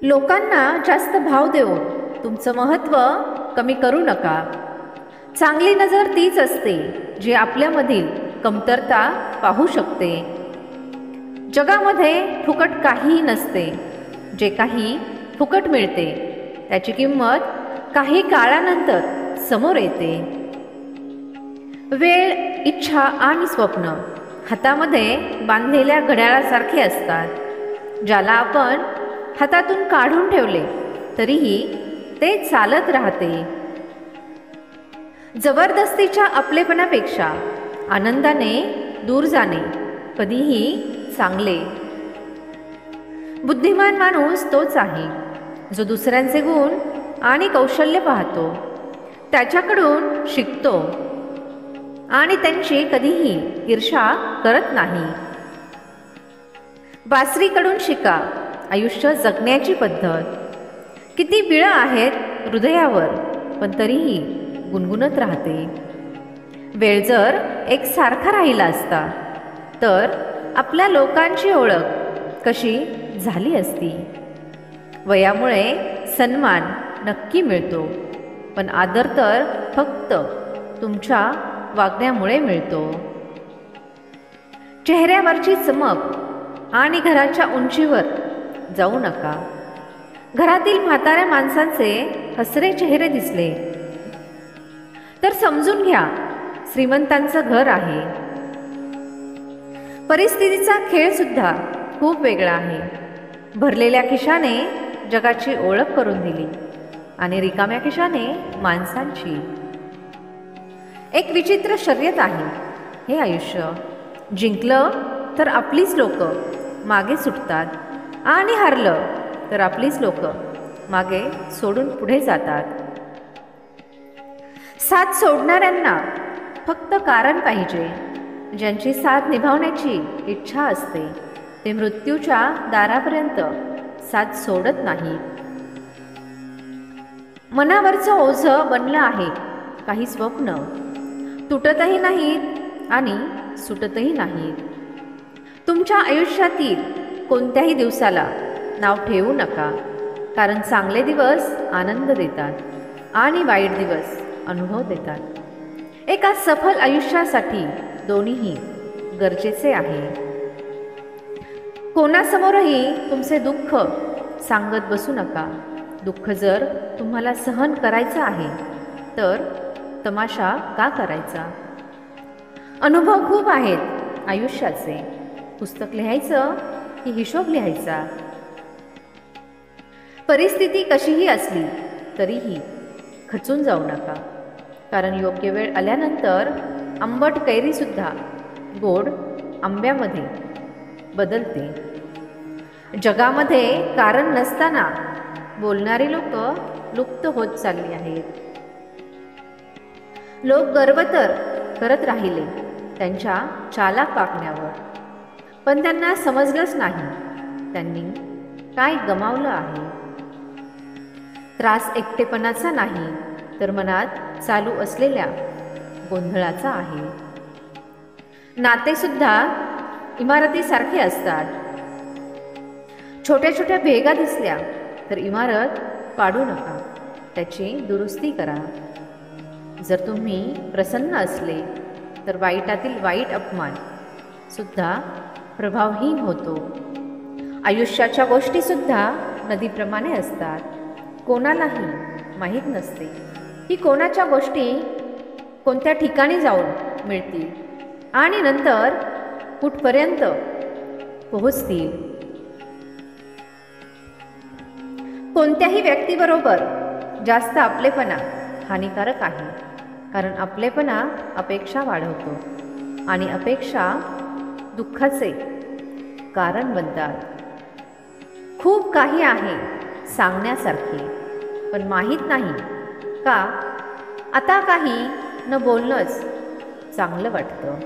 लोकांना जास्त भाव देऊन तुमचं महत्त्व कमी करू नका. चांगली नजर तीच असते जी आपल्यामधील कमतरता पाहू शकते. जगामध्ये फुकट काहीही नसते. जे काही फुकट मिळते त्याची किंमत काही काळानंतर समोर येते. वेळ, इच्छा आणि स्वप्न हातामध्ये बांधलेल्या घड्याळासारखे असतात. ज्याला आपण हातातून काढून ठेवले तरीही ते चालत राहते. जबरदस्तीच्या आपलेपणापेक्षा आनंदाने दूर जाणे कधीही चांगले. बुद्धिमान माणूस तोच आहे जो दुसऱ्यांचे गुण आणि कौशल्य पाहतो, त्याच्याकडून शिकतो आणि त्यांची कधीही ईर्ष्या करत नाही. बासरीकडून शिका आयुष्य जगण्याची पद्धत. किती बिळं आहेत हृदयावर, पण तरीही गुणगुणत राहते. वेळ जर एकसारखा राहिला असता तर आपल्या लोकांची ओळख कशी झाली असती. वयामुळे सन्मान नक्की मिळतो, पण आदर तर फक्त तुमच्या वागण्यामुळे मिळतो. चेहऱ्यावरची चमक आणि घराच्या उंचीवर जाऊ नका. घरातील म्हाताऱ्या माणसांचे हसरे चेहरे दिसले तर समजून घ्या श्रीमंतांचं घर आहे. परिस्थितीचा खेळ सुद्धा खूप वेगळा आहे. भरलेल्या खिशाने जगाची ओळख करून दिली आणि रिकाम्या खिशाने माणसांची. एक विचित्र शर्यत आहे हे आयुष्य. जिंकलं तर आपलीच लोक मागे सुटतात आणि हारलं तर आपलीच लोक मागे सोडून पुढे जातात. साथ सोडणाऱ्यांना फक्त कारण पाहिजे. ज्यांची साथ निभावण्याची इच्छा असते ते मृत्यूच्या दारापर्यंत साथ सोडत नाही. मनावरचं ओझं बनलं आहे काही स्वप्न. तुटतही नाहीत आणि सुटतही नाहीत. तुमच्या आयुष्यातील कोणत्याही दिवसाला नाव ठेवू नका, कारण चांगले दिवस आनंद देतात आणि वाईट दिवस अनुभव देतात. एका सफल आयुष्यासाठी दोन्हीही गरजेचे आहे. कोणासमोरही तुमचे दुःख सांगत बसू नका. दुःख जर तुम्हाला सहन करायचं आहे तर तमाशा का करायचा. अनुभव खूप आहेत आयुष्याचे. पुस्तक लिहायचं की हिशोब लिहायचा. परिस्थिती कशीही असली तरीही खचून जाऊ नका, कारण योग्य वेळ आल्यानंतर आंबट कैरीसुद्धा गोड आंब्यामध्ये बदलते. जगामध्ये कारण नसताना बोलणारी लोक लुप्त होत चालली आहेत. लोक गर्व तर करत राहिले त्यांच्या चालाक वागण्यावर, पण त्यांना समजलंच नाही त्यांनी काय गमावलं आहे. त्रास एकटेपणाचा नाही तर मनात चालू असलेल्या गोंधळाचा आहे. नातेसुद्धा इमारतीसारखे असतात. छोट्या छोट्या भेगा दिसल्या तर इमारत पाडू नका, त्याची दुरुस्ती करा. जर तुम्ही प्रसन्न असले तर वाईटातील वाईट अपमान सुद्धा प्रभावहीन होतो. आयुष्याच्या गोष्टीसुद्धा नदीप्रमाणे असतात. कोणालाही माहीत नसते की कोणाच्या गोष्टी कोणत्या ठिकाणी जाऊन मिळतील आणि नंतर कुठपर्यंत पोहोचतील. कोणत्याही व्यक्तीबरोबर जास्त आपलेपणा हानिकारक आहे, कारण आपलेपणा अपेक्षा वाढवतो आणि अपेक्षा दुःखाचे कारण बनतात. खूप काही आहे सांगण्यासारखे, पण माहीत नाही का आता काही न बोलणंच चांगलं वाटतं.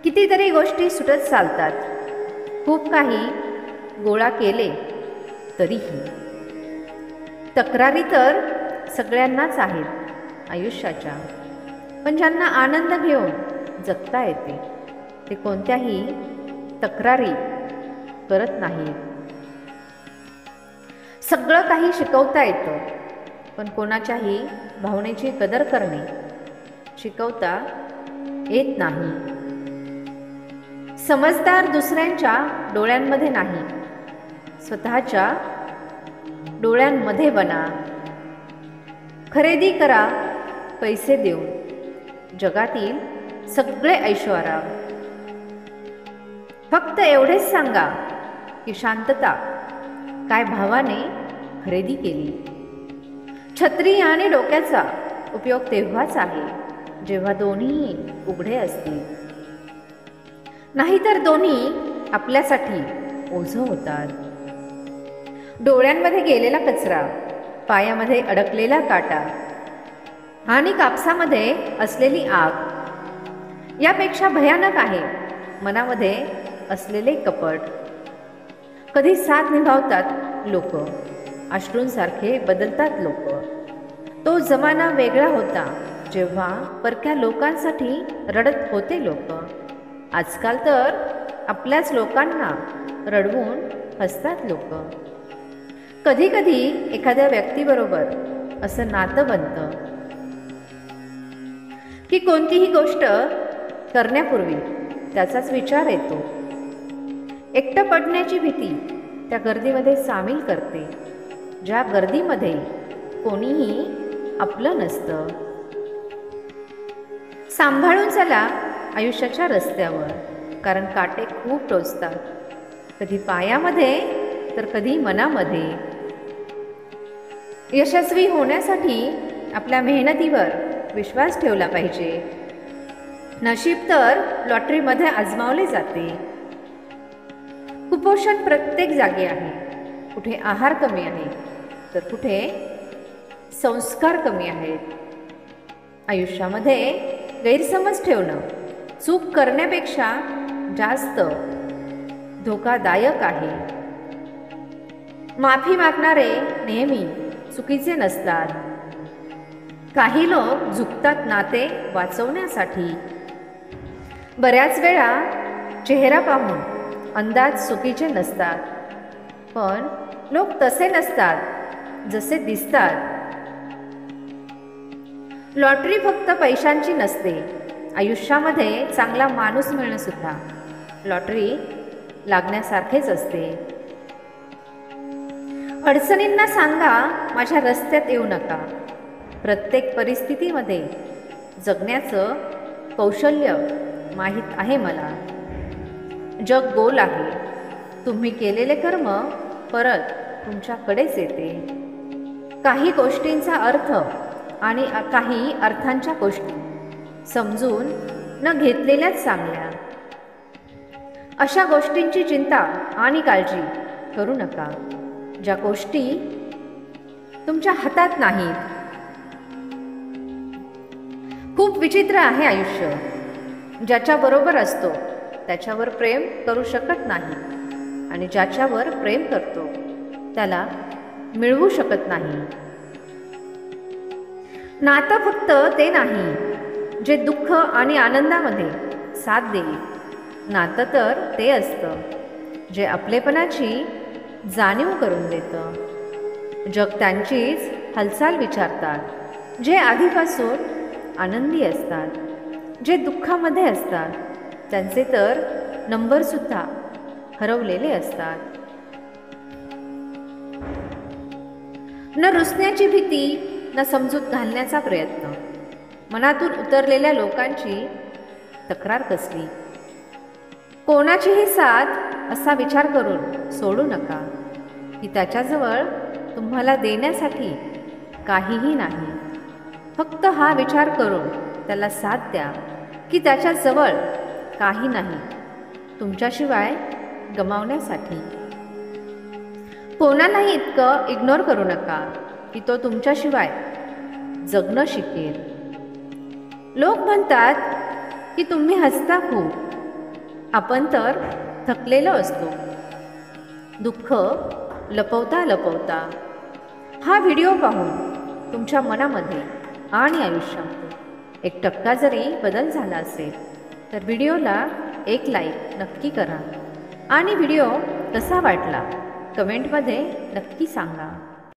कितीतरी गोष्टी सुटत चालतात. खूप काही गोळा केले तरीही. तक्रारी तर सगळ्यांनाच आहेत आयुष्याच्या, पण ज्यांना आनंद घेऊन जगता येते ते कोणत्याही तक्रारी करत नाहीत. सगळं काही शिकवता येतं, पण कोणाच्याही भावनेची कदर करणे शिकवता येत नाही. समजदार दुसऱ्यांच्या डोळ्यांमध्ये नाही, स्वतःच्या डोळ्यांमध्ये बना. खरेदी करा पैसे देऊन जगातील सगळे ऐशोआराम. फक्त एवढेच सांगा की शांतता काय भावाने खरेदी केली. छत्री आणि डोक्याचा उपयोग तेव्हाच आहे जेव्हा दोन्ही उघडे असतील, नाहीतर दोन्ही आपल्यासाठी ओझं होतात. डोळ्यांमध्ये गेलेला कचरा, पायामध्ये अडकलेला काटा आणि कापसामध्ये असलेली आग यापेक्षा भयानक आहे मनामध्ये असलेले कपट. कधी साथ निभावतात लोक, अश्रूंसारखे बदलतात लोक. तो जमाना वेगळा होता जेव्हा परक्या लोकांसाठी रडत होते लोक. आजकाल तर आपल्याच लोकांना रडवून हसतात लोक. कधी कधी एखाद्या व्यक्तीबरोबर असं नातं बनतं की कोणतीही गोष्ट करण्यापूर्वी त्याचाच विचार येतो. एकटं पडण्याची भीती त्या गर्दीमध्ये सामील करते, ज्या गर्दीमध्ये कोणीही आपलं नसतं. सांभाळून चला आयुष्याच्या रस्त्यावर, कारण काटे खूप टोचतात, कधी पायामध्ये तर कधी मनामध्ये. यशस्वी होण्यासाठी आपल्या मेहनतीवर विश्वास ठेवला पाहिजे. नशीब तर लॉटरीमध्ये आजमावले जाते. कुपोषण प्रत्येक जागी आहे. कुठे आहार कमी आहे तर कुठे संस्कार कमी आहेत. आयुष्यामध्ये गैरसमज ठेवणं चूक करण्यापेक्षा जास्त धोकादायक आहे. माफी मागणारे नेहमी चुकीचे नसतात. काही लोक झुकतात नाते वाचवण्यासाठी. बऱ्याच वेळा चेहरा पाहून अंदाज चुकीचे नसतात, पण लोक तसे नसतात जसे दिसतात. लॉटरी फक्त पैशांची नसते. आयुष्यामध्ये चांगला माणूस मिळणं सुद्धा लॉटरी लागण्यासारखेच असते. अडचणींना सांगा माझ्या रस्त्यात येऊ नका. प्रत्येक परिस्थितीमध्ये जगण्याचं कौशल्य माहीत आहे मला. जग गोल आहे. तुम्ही केलेले कर्म परत तुमच्याकडेच येते. काही गोष्टींचा अर्थ आणि काही अर्थांच्या गोष्टी समजून न घेतलेल्याच चांगल्या. अशा गोष्टींची चिंता आणि काळजी करू नका ज्या गोष्टी तुमच्या हातात नाहीत. खूप विचित्र आहे आयुष्य. ज्याच्याबरोबर असतो त्याच्यावर प्रेम करू शकत नाही, आणि ज्याच्यावर प्रेम करतो त्याला मिळवू शकत नाही. नातं फक्त ते नाही जे दुःख आणि आनंदामध्ये साथ देईल. नातं तर ते असतं जे आपलेपणाची जाणीव करून देतं. जग त्यांचीच हालचाल विचारतात जे आधीपासून आनंदी असतात. जे दुःखामध्ये असतात त्यांचे तर नंबरसुद्धा हरवलेले असतात. न रुसण्याची भीती, न समजूत घालण्याचा प्रयत्न. मनातून उतरलेल्या लोकांची तक्रार कसली. कोणाचीही साथ असा विचार करून सोडू नका की त्याच्याजवळ तुम्हाला देण्यासाठी काहीही नाही. फक्त हा विचार करून त्याला साथ द्या की त्याच्याजवळ काही नाही तुमच्याशिवाय गमावण्यासाठी. कोणालाही इतकं इग्नोर करू नका की तो तुमच्याशिवाय जगणं शिकेल. लोक म्हणतात की तुम्ही हसता खूप, आपण तर थकलेलो असतो. दुःख लपवता लपवता हा व्हिडिओ पाहून तुमच्या मनामध्ये आणि आयुष्यामध्ये 1% जरी बदल झाला असेल तर व्हिडिओला एक लाईक नक्की करा. आणि व्हिडिओ कसा वाटला कमेंटमध्ये नक्की सांगा.